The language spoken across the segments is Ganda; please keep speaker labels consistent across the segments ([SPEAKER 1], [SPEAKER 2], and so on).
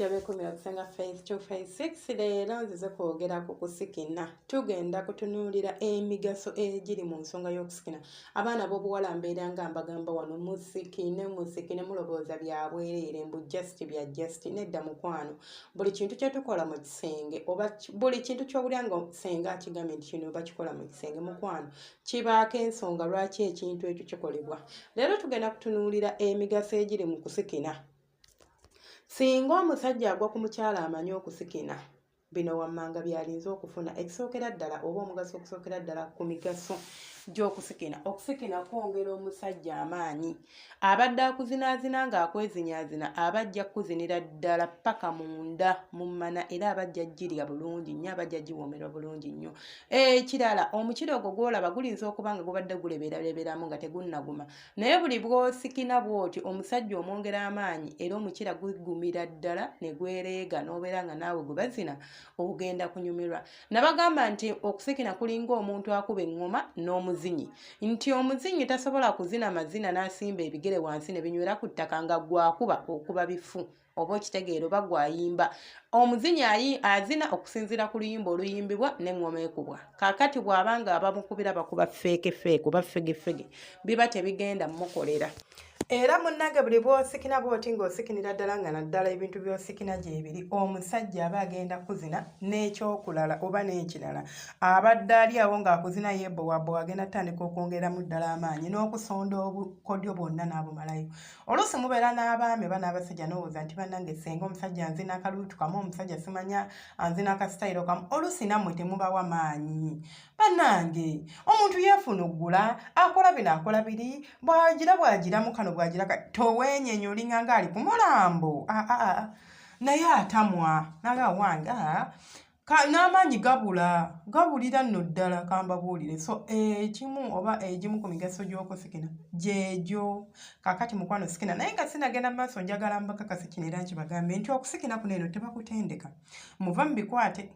[SPEAKER 1] bajja beekumira okusenga phase 2 phase 6 leero nzize kwogera ku kusikina. Tugenda kutunuulira emigaso egiri mu nsonga y'okusikina. Abaana b'obuwala mbeera nga mbagamba wano musikine mulowooza bya bwereere mbu just bya just nedda mukwano. Buli kintu kye tukola mu kisenge oba buli kintu ky'owulira nga senga akigambye nti kino oba kikola mu kisenge mukwano kibaako ensonga lwaki ekintu ekyo kikolebwa. Leero tugenda kutunuulira emigaso egiri mu kusikina. Singa omusajja agwa ku mukyala amanyi okusikina, bino wammanga byalinze okufuna ekisookera ddala oba omugaso okusookera ddala ku migaso gy'okusikina. Okusikina kwongera omusajja amaanyi. Abadde akuzinaazina ng'akwezinyaazina aba ajja kukuzinira ddala paka munda mu mmana era aba ajja ajjirya bulungi nnyo, aba ajja agiwoomera bulungi nnyo. Ekirala omukira ogwo gw'olaba gulinza okuba nga gubadde guleberaleberamu nga tegunnaguma. Naye buli bw'osikina bw'oti omusajja omwongera amaanyi era omukira gugumira ddala ne gwereega n'obeera nga naawe gwe bazina ogenda kunyumirwa. Nabagamba nti okusikina kulinga omuntu akuba eŋŋoma n'omuzinyi. Nti omuzinyi tasobola kuzina mazina n'asimba ebigere wansi ne binywera ku ttaka nga gwakuba okuba bifu oba okitegeera oba gwayimba. Omuzinyi azina okusinziira ku luyimba oluyimbibwa n'eŋŋoma ekubwa. Kaakati bw'aba nga abamukubira bakuba feeke oba fegefege biba tebigenda mmukolera. Era munnange buli bw'osikina bw'oti ng'osikinira ddala nga naddala ebintu by'osikina gyebiri omusajja aba agenda kuzina n'ekyokulala oba n'ekirala abadde ali awo ng'akuzina yebbowaabbowa agenda tutandika okwongeramu ddala amaanyi n'okusonda obukodyo bwonna n'abumalayo. Oluusi mubeera n'abaami oba n'abasajja n'owooza nti bannange senga omusajja anzina akaluutu kamu omusajja simanya anzina akasitayiro kamu oluusi nammwe temubawa maanyi. Bannange omuntu yeefunuggula akola bino akola biri bw'agiramu kano bw'agira toweenyenye olinga ng'ali ku mulambo naye atamwa naga wange n'amaanyi gabulira nno ddala kambabuulire. So ekimu oba egimu ku migaso gy'okusikina gyegyo. Kaakati mukwano sikina naye nga sinagenda mu maaso njagala mbakakase kino era nkibagambe nti okusikina kuno eno tebakutendeka. Muva mu bikwate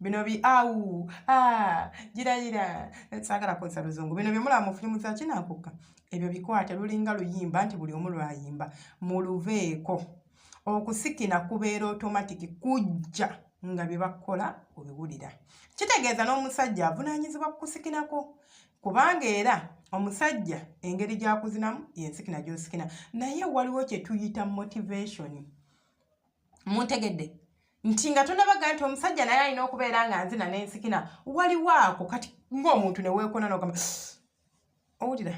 [SPEAKER 1] bino girayira saagala kukozesa luzungu bino bye mulaba mu firimu za kinaakuka ebyo bikwate lulinga luyimba nti buli omu lwayimba muluveeko. Okusikina kubeera otomatiki kujja nga bye bakola obiwulira. Kitegeeza n'omusajja avunaanyizibwa ku kusikinako kubanga era omusajja engeri gy'akuzinamu yensikina gy'osikina naye waliwo kye tuyita motivation. Muntegedde nti nga tonabaga nti omusajja naye alina okubeera nga nzina n'ensikina waliwo ako kati ng'omuntu ne weekona n'ogamba owulira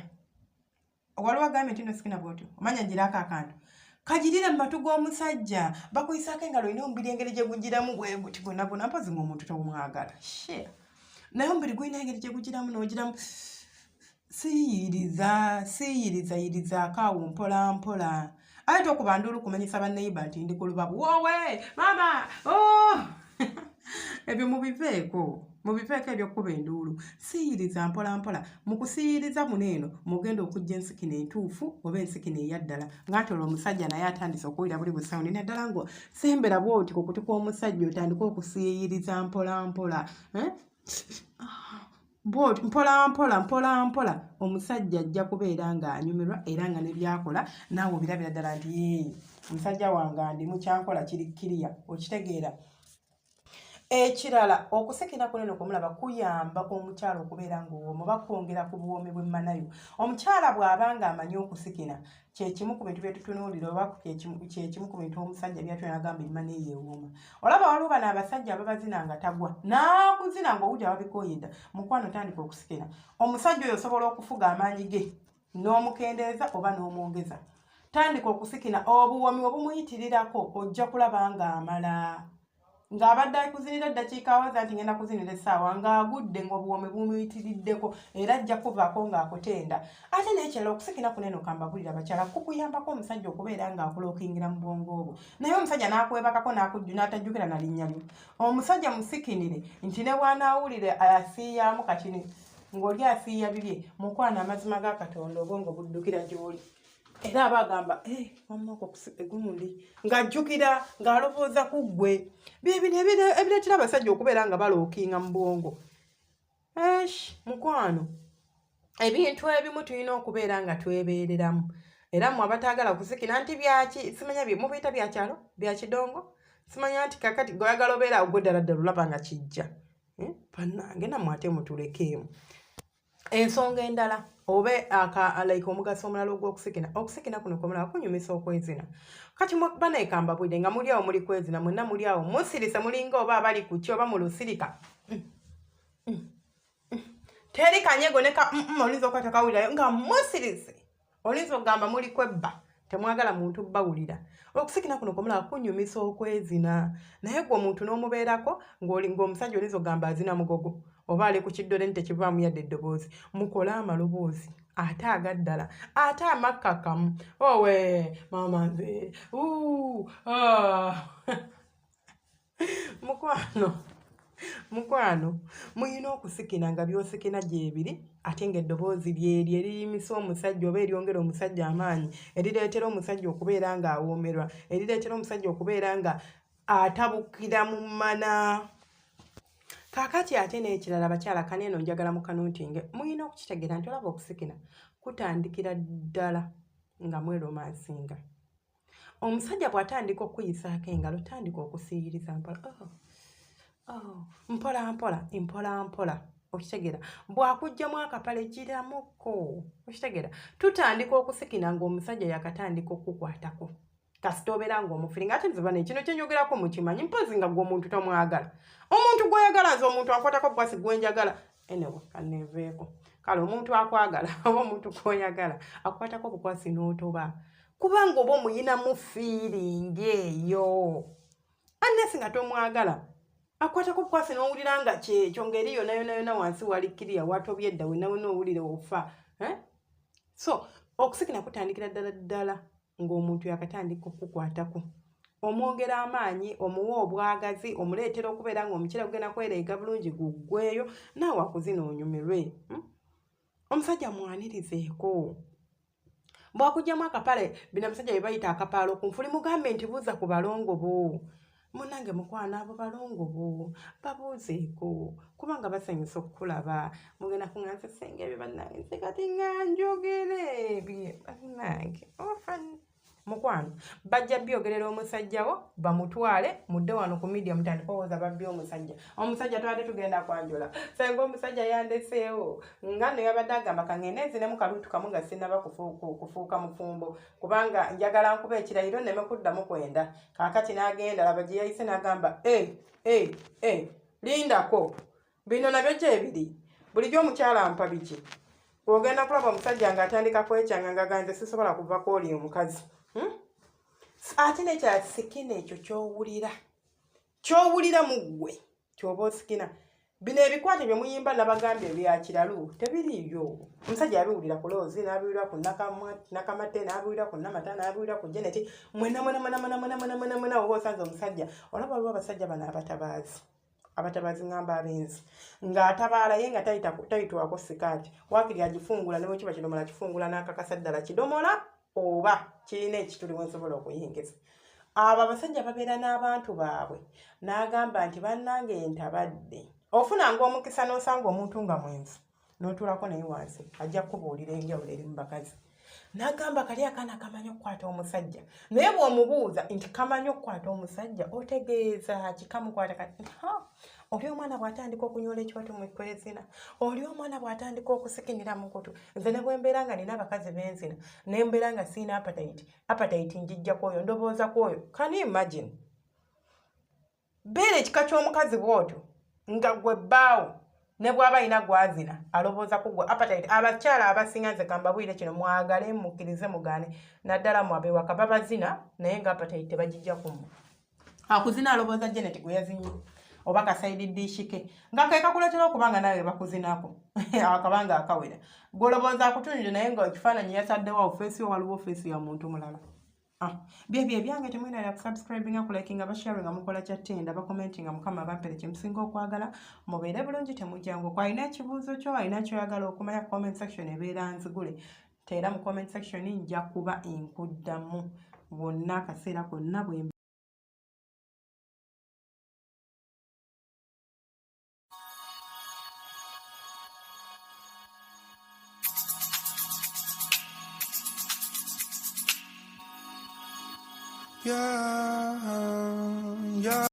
[SPEAKER 1] waliwo agambye nti nosikina bw'otyo omanya girako akantu kagirire mu matu g'omusajja bakuyisaako engalo olina omubiri engeri gye gugiramu bwe guti bwonna mpozi ng'omuntu tewumwagala naye omubiri gulina engeri gye gugiramu n'ogiramu siyirizaako awo mpola mpola. Ate tokuba nduulu kumanyisa banneyiba nti ndi ku lubabu wowe mama ebyo mubiveeko ebyokuba enduulu. Siyiriza mpola mpola. Mu kusiyiriza muno eno mugenda okujja ensikina entuufu oba ensikina eyaddala ng'ate olwo omusajja naye atandise okuwulira buli busawundi naddala ngo sembera bw'oti ku kuti kw'omusajja otandika okusiyiriza mpola mpola bw'oti mpola mpola omusajja ajja kubeera ng'anyumirwa era nga ne byakola naawe obirabira ddala nti omusajja wange ndi mu kyankola kiri kiriya okitegeera. Ekirala okusikina kuno kumulaba kuyamba omukyala okubeera ng'owooma oba kwongera ku buwoomi bw'emmanayo. Omukyala bw'aba ng'amanyi okusikina kyekimu ku bintu bye tutunuulira oba kyekimu ku bintu omusajja byatuna agamba emmana eyeewooma. Olaba waliwo bano abasajja ababazina nga tagwa n'akuzina ng'owulira babikooyedda mukwano tandika okusikina. Omusajja oyo osobola okufuga amaanyi ge n'omukendeeza oba n'omwongeza. Tandika okusikina obuwoomi obumuyitirirako ojja kulaba ng'amala. Ng'abadde akuzinira eddakiika awaza nti ngenda kuzinira essaawa ng'agudde ng'obuwoomi bumuyitiriddeko era ajja kuvaako ng'akutenda. Ate n'ekirala okusikina kuno eno kambabulira bakyala kukuyambako omusajja okubeera ng'akulookingira mu bwongo obwo. Naye omusajja n'akwebakako n'atajjukira na linnya lyo. Omusajja musikinire nti ne bw'anaawulire asiiyaamu katini ng'oli asiiya bibye mukwano amazima ga Katonda obwongo buddukira gy'oli. Era aba agamba wammaako gundi ng'ajjukira ng'alowooza ku ggwe. Bino ebireetera abasajja okubeera nga balookinga mu bwongo. Mukwano ebintu ebimu tulina okubeera nga twebeereramu. Era mmwe abataagala kusikina nti byaki simanya bye mubiyita bya kyalo bya kidongo simanya nti kakati goyagala obeera ogwe ddala ddala olaba nga kijja bannange nammwe ate mutulekeemu. Ensonga endala obe like omugaso omulala ogw'okusikina, okusikina kuno komulala kunyumisa okwezina. Kati banaekamba bwide nga muli awo muli kwezina, mwenna muli awo musirise mulinga oba abali ku ki oba mu lusirika teri kanyego ne oyinza okukwata kawulirayo nga musirise, oyinza okugamba muli kwebba temwagala muntu bawulira. Okusikina kuno komulala kunyumisa okwezina, naye gwe omuntu n'omubeerako ng'omusajja oyinza okugamba azina mugogo oba ali ku kiddole nti tekivaamu yadde eddoboozi, mukole amaloboozi ate agaddala ate amakkakamu. Owe maama nze mukwano muyina okusikina nga byosikina gyebiri ate ng'eddoboozi lyeri eririmisa omusajja oba eryongera omusajja amaanyi, erireetera omusajja okubeera ng'awoomerwa, erireetera omusajja okubeera nga atabukira mu mana. Kaakati ate n'ekirala abakyala kaneeno njagala mukanuntinge muyina okukitegeera nti olaba okusikina kutandikira ddala nga mweromansinga. Omusajja bw'atandika okuyisaako engalo tandika okusiiyiriza mpola mpola okitegeera. Bw'akugjamu akapale giramuko okitegeera. Tutandika okusikina ng'omusajja yakatandika okukwatako kasita obeera ng'omufiringa. Ate nze bane kino kyenyogerako mukimanyi mpozi nga gwe omuntu tomwagala. Omuntu gw'oyagala nze omuntu akwatako bwasi gwenjagala enewe kaneeveeko. Kale omuntu akwagala oba omuntu gw'oyagala akwatako bukwasi n'otoba kubanga oba omuyinamu fiiringi eyo. Anesi nga tomwagala akwatako bukwasi n'owulira nga kyekyo ngeri yonna wansi wali kiriya watobye edda wenna owulire ofa. So okusikina kutandikira ddala ng'omuntu yakatandika okukwatako, omwongera amaanyi, omuwa obwagazi, omuleetera okubeera ng'omukira gugenda kwereega bulungi guggweyo naawe akuzina onyumirwe. Omusajja mwanirizeeko. Bw'akugjamu akapale bino abasajja bye bayita akapaalo ku nfuli mugambe nti buuza ku balongo bo. Munnange mukwana abo balongo bo babuuzeeko kubanga basanyusa okukulaba. Mugenda kuŋŋanza senga ebyo bannange nze kati nga njogere ebyo bannange mukwano bajja byogerera omusajjawo bamutwale mudde wano ku media mutandika owooza babbi omusajja twade tugenda kwanjula senga omusajja yandeseewo nga nno yabadde agamba kangende nzinemu kaluutu kamu nga sinnaba kufuuka mufumbo kubanga njagala nkuba ekirayiro nneme kuddamu kwenda. Kaakati n'agenda laba gye yayise n'agamba lindako bino nabyo gyebiri bulijjo omukyala ampa biki. Ogenda kulaba omusajja ng'atandika kwekyanga ng'aganze sisobola kuva kw'oli omukazi. Ate n'ekya sikina ekyo ky'owulira mu ggwe ky'oba osikina. Bino ebikwate bye muyimba nabagambye bya kiralu tebiriiyo. Omusajja yabiwulira ku Loozi n'abiwulira ku Nakamate n'abiwulira ku Namata n'abiwulira ku Jeneti mwena oba osanze omusajja olaba waliwo abasajja bano abatabaazi ngamba abenzi ng'atabaala ye nga tayitwako sikaati waakiri agifungula ne bwe kiba kidomola kifungula n'akakasa ddala kidomola oba kirina ekituli wensobola okuyingiza. Abo abasajja babeera n'abantu baabwe n'agamba nti bannange ntabadde ofuna ng'omukisa n'osanga omuntu nga mwenzi n'otuulako naye wansi ajja kukubuulira enjawulo eri mu bakazi. N'agamba kali akaana kamanyi okukwata omusajja naye bw'omubuuza nti kamanyi okukwata omusajja otegeeza kikamukwata kati oli omwana bw'atandika okunyoola ekiwato mu kwezina, oli omwana bw'atandika okusikinira mu kutu. Nze ne bwe mbeera nga nina abakazi b'enzina ne mbeera nga siina appetite njijja kwoyo ndobooza kwoyo. Can you imagine? Beera ekika ky'omukazi bw'otyo nga gwe bbaawo ne bw'aba alina gwazina alobooza ku gwe appetite. Abakyala abasinga nze kambabwire kino mwagale mukkirize mugaane naddala mu ab'ewaka babazina naye nga appetite tebagijja kummwe. Akuzina alobooza Jeneti gwe yazinye oba kasayidi dishike nga ke kakuletera okubanga nawe bakuzinako akabanga akawera golobooza akutunire naye nga ekifaananyi yasaddewo ofeesi yo waliwo ofeesi ya muntu mulala. Bye byange temwinalira kusubscribinga kulikinga basharinga mukola kyattenda bakomentinga mukama bampere kyemusinga okwagala mubeere bulungi temujjangu. Kwalina ekibuuzo kyo alina kyoyagala okumanya comment section ebeera nzigule teera mu comment section nja kuba enkuddamu bwonna akaseera konna bwe
[SPEAKER 2] your